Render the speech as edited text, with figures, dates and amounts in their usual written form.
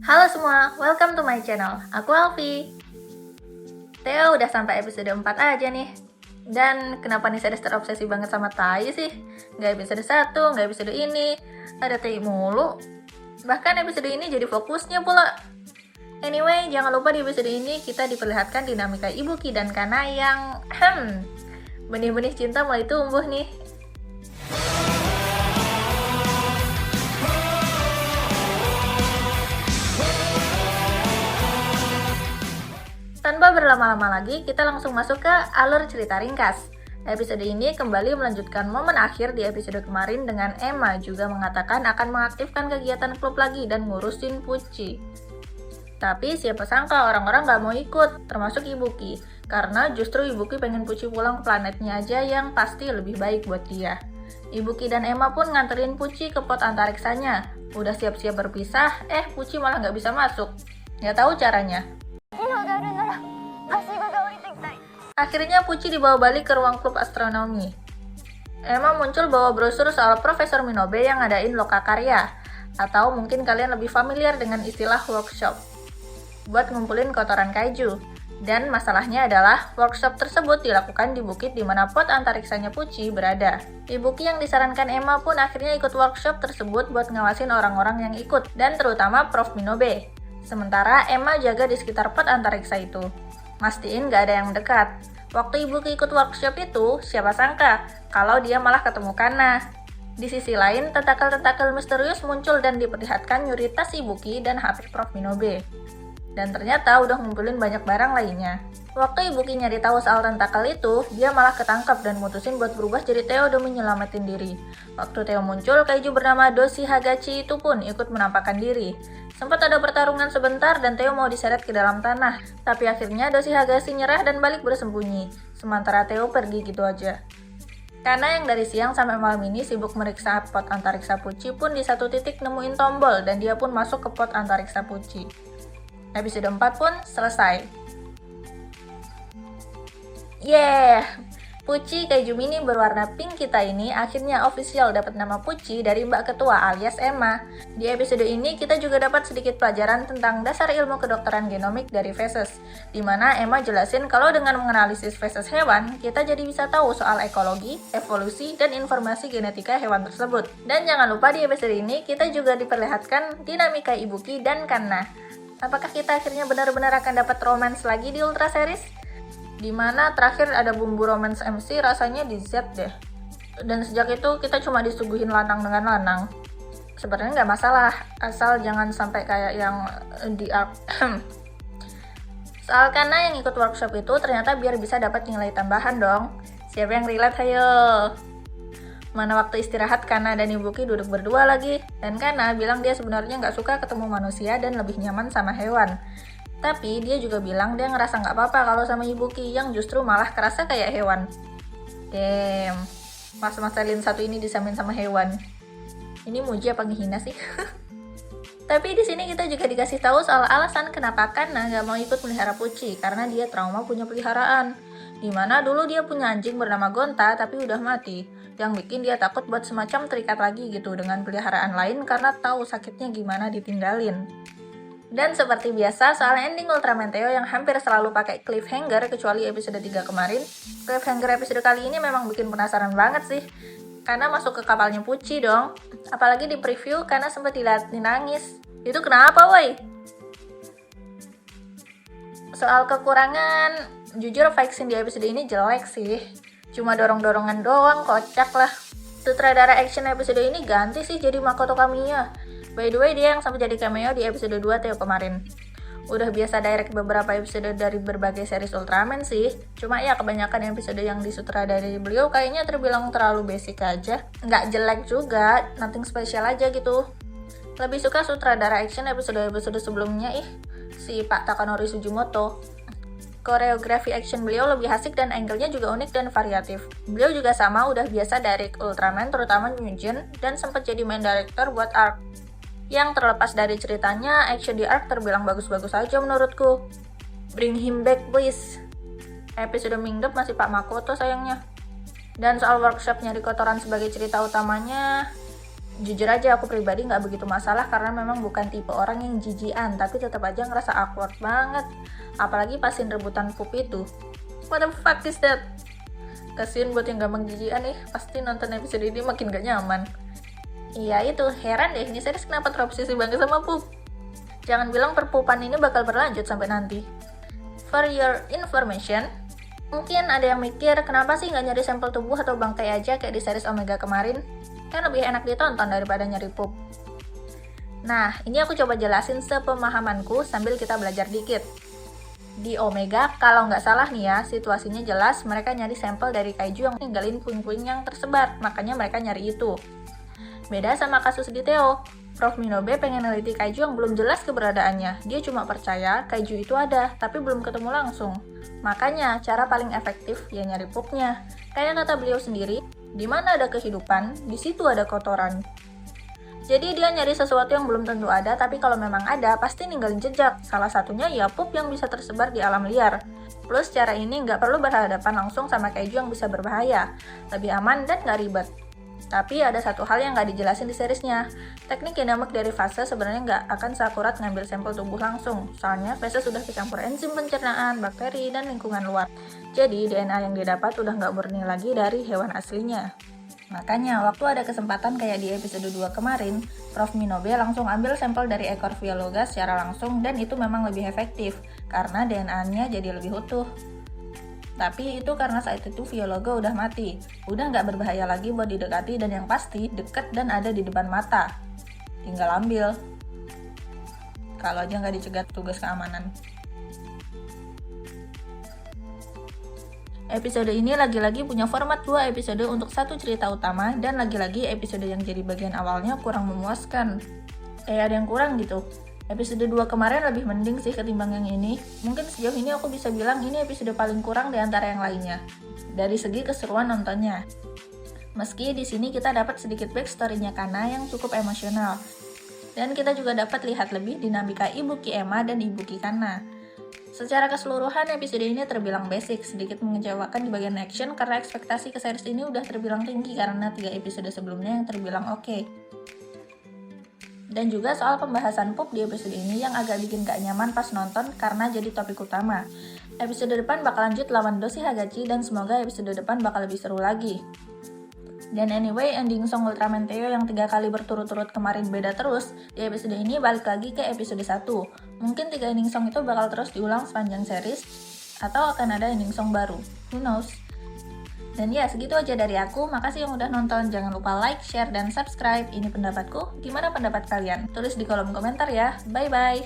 Halo semua, welcome to my channel. Aku Alfi. Theo udah sampai episode 4 aja nih. Dan kenapa nih saya terobsesi banget sama Tai sih? Nggak episode 1, nggak episode ini. Ada Tai mulu. Bahkan episode ini jadi fokusnya pula. Anyway, jangan lupa di episode ini kita diperlihatkan dinamika Ibuki dan Kana yang benih-benih cinta mulai tumbuh nih. Tanpa berlama-lama lagi, kita langsung masuk ke alur cerita ringkas. Episode ini kembali melanjutkan momen akhir di episode kemarin dengan Emma juga mengatakan akan mengaktifkan kegiatan klub lagi dan ngurusin Pucci. Tapi siapa sangka orang-orang gak mau ikut, termasuk Ibuki. Karena justru Ibuki pengen Pucci pulang ke planetnya aja yang pasti lebih baik buat dia. Ibuki dan Emma pun nganterin Pucci ke pot antariksanya. Udah siap-siap berpisah, Pucci malah gak bisa masuk. Gak tahu caranya. Akhirnya Pucci dibawa balik ke ruang klub astronomi. Emma muncul bawa brosur soal Profesor Minobe yang ngadain lokakarya, atau mungkin kalian lebih familiar dengan istilah workshop, buat ngumpulin kotoran kaiju. Dan masalahnya adalah workshop tersebut dilakukan di bukit di mana pot antariksanya Pucci berada. Ibuki yang disarankan Emma pun akhirnya ikut workshop tersebut buat ngawasin orang-orang yang ikut, dan terutama Prof Minobe. Sementara Emma jaga di sekitar pot antariksa itu. Mastiin gak ada yang mendekat. Waktu Ibuki ikut workshop itu, siapa sangka kalau dia malah ketemu Kana. Di sisi lain, tentakel-tentakel misterius muncul dan diperlihatkan nyuri tas Ibuki dan HP Prof Minobe. Dan ternyata udah ngumpulin banyak barang lainnya. Waktu Ibuki nyari tahu soal tentakel itu, dia malah ketangkap dan mutusin buat berubah jadi Theo demi nyelamatin diri. Waktu Theo muncul, kaiju bernama Doshi Hagachi itu pun ikut menampakkan diri. Sempat ada pertarungan sebentar dan Theo mau diseret ke dalam tanah, tapi akhirnya Doshi Hagashi nyerah dan balik bersembunyi, sementara Theo pergi gitu aja. Karena yang dari siang sampai malam ini sibuk meriksa pot antariksa Pucci pun di satu titik nemuin tombol dan dia pun masuk ke pot antariksa Pucci. Episode 4 pun selesai. Pucci kaiju mini berwarna pink kita ini akhirnya official dapat nama Pucci dari Mbak Ketua alias Emma. Di episode ini kita juga dapat sedikit pelajaran tentang dasar ilmu kedokteran genomik dari feses, di mana Emma jelasin kalau dengan menganalisis feses hewan, kita jadi bisa tahu soal ekologi, evolusi, dan informasi genetika hewan tersebut. Dan jangan lupa di episode ini kita juga diperlihatkan dinamika Ibuki dan Kanna. Apakah kita akhirnya benar-benar akan dapat romance lagi di Ultra Series? Dimana terakhir ada bumbu romance MC rasanya di Z deh. Dan sejak itu kita cuma disuguhin lanang dengan lanang. Sebenarnya nggak masalah, asal jangan sampai kayak yang di arc. Soal Kana yang ikut workshop itu ternyata biar bisa dapat nilai tambahan dong. Siapa yang relate, hayo? Mana waktu istirahat Kana dan Ibuki duduk berdua lagi. Dan Kana bilang dia sebenarnya nggak suka ketemu manusia dan lebih nyaman sama hewan. Tapi dia juga bilang dia ngerasa nggak apa-apa kalau sama Ibuki yang justru malah kerasa kayak hewan. Damn, mas-mas alien satu ini disamain sama hewan. Ini muji apa ngehina sih? Tapi di sini kita juga dikasih tahu soal alasan kenapa Kana nggak mau ikut melihara Pucci karena dia trauma punya peliharaan. Dimana dulu dia punya anjing bernama Gonta tapi udah mati, yang bikin dia takut buat semacam terikat lagi gitu dengan peliharaan lain karena tahu sakitnya gimana ditinggalin. Dan seperti biasa, soal ending Ultraman Theo yang hampir selalu pakai cliffhanger kecuali episode 3 kemarin, cliffhanger episode kali ini memang bikin penasaran banget sih. Karena masuk ke kapalnya Pucci dong. Apalagi di preview karena sempat dilihatin nangis. Itu kenapa woi? Soal kekurangan, jujur fight scene di episode ini jelek sih. Cuma dorong-dorongan doang, kocak lah. Sutradara action episode ini ganti sih jadi Makoto Kamiya. By the way, dia yang sampai jadi cameo di episode 2 Theo kemarin. Udah biasa direct beberapa episode dari berbagai series Ultraman sih. Cuma ya kebanyakan episode yang disutradarai beliau kayaknya terbilang terlalu basic aja. Nggak jelek juga, nothing special aja gitu. Lebih suka sutradara action episode-episode sebelumnya si Pak Takanori Sugimoto. Koreografi action beliau lebih asik dan angle-nya juga unik dan variatif. Beliau juga sama udah biasa direct Ultraman terutama Mugen dan sempat jadi main director buat ARC. Yang terlepas dari ceritanya, action di ARC terbilang bagus-bagus aja menurutku. Bring him back please. Episode Mingdep masih Pak Makoto sayangnya. Dan soal workshop nyari kotoran sebagai cerita utamanya, Jujur aja aku pribadi nggak begitu masalah karena memang bukan tipe orang yang jijian, tapi tetap aja ngerasa awkward banget. Apalagi pasin rebutan pup itu. What the fuck is that? Kasian buat yang gampang jijian nih, pasti nonton episode ini makin gak nyaman. Iya itu, heran deh, ini series kenapa terobsesi banget sama pup? Jangan bilang perpupan ini bakal berlanjut sampai nanti. For your information, mungkin ada yang mikir kenapa sih nggak nyari sampel tubuh atau bangkai aja kayak di series Omega kemarin? Kan lebih enak ditonton daripada nyari pup. Nah, ini aku coba jelasin sepemahamanku sambil kita belajar dikit. Di Omega, kalau nggak salah nih ya, situasinya jelas mereka nyari sampel dari kaiju yang ninggalin puing-puing yang tersebar, makanya mereka nyari itu. Beda sama kasus di Theo, Prof. Minobe pengen neliti kaiju yang belum jelas keberadaannya. Dia cuma percaya kaiju itu ada, tapi belum ketemu langsung. Makanya, cara paling efektif ya nyari pupnya. Kayak kata beliau sendiri, di mana ada kehidupan, di situ ada kotoran. Jadi dia nyari sesuatu yang belum tentu ada, tapi kalau memang ada, pasti ninggalin jejak. Salah satunya ya pup yang bisa tersebar di alam liar. Plus cara ini nggak perlu berhadapan langsung sama kaiju yang bisa berbahaya. Lebih aman dan nggak ribet. Tapi ada satu hal yang nggak dijelasin di seriesnya. Teknik genomik dari fase sebenarnya nggak akan seakurat ngambil sampel tubuh langsung. Soalnya fase sudah kecampur enzim pencernaan, bakteri, dan lingkungan luar. Jadi DNA yang didapat udah nggak murni lagi dari hewan aslinya. Makanya, waktu ada kesempatan kayak di episode 2 kemarin, Prof. Minobe langsung ambil sampel dari ekor Viologa secara langsung dan itu memang lebih efektif, karena DNA-nya jadi lebih utuh. Tapi itu karena saat itu Viologa udah mati, udah nggak berbahaya lagi buat didekati dan yang pasti deket dan ada di depan mata. Tinggal ambil. Kalau aja nggak dicegat tugas keamanan. Episode ini lagi-lagi punya format 2 episode untuk satu cerita utama dan lagi-lagi episode yang jadi bagian awalnya kurang memuaskan. Ada yang kurang gitu. Episode 2 kemarin lebih mending sih ketimbang yang ini. Mungkin sejauh ini aku bisa bilang ini episode paling kurang di antara yang lainnya. Dari segi keseruan nontonnya. Meski di sini kita dapat sedikit backstory-nya Kana yang cukup emosional. Dan kita juga dapat lihat lebih dinamika Ibuki Emma dan Ibuki Kana. Secara keseluruhan, episode ini terbilang basic, sedikit mengecewakan di bagian action karena ekspektasi ke series ini udah terbilang tinggi karena 3 episode sebelumnya yang terbilang oke. Dan juga soal pembahasan pup di episode ini yang agak bikin gak nyaman pas nonton karena jadi topik utama. Episode depan bakal lanjut lawan Doshi Hagachi dan semoga episode depan bakal lebih seru lagi. Dan anyway, ending song Ultraman Theo yang 3 kali berturut-turut kemarin beda terus, di episode ini balik lagi ke episode 1. Mungkin 3 ending song itu bakal terus diulang sepanjang series, atau akan ada ending song baru. Who knows? Dan ya, segitu aja dari aku. Makasih yang udah nonton. Jangan lupa like, share, dan subscribe. Ini pendapatku. Gimana pendapat kalian? Tulis di kolom komentar ya. Bye-bye!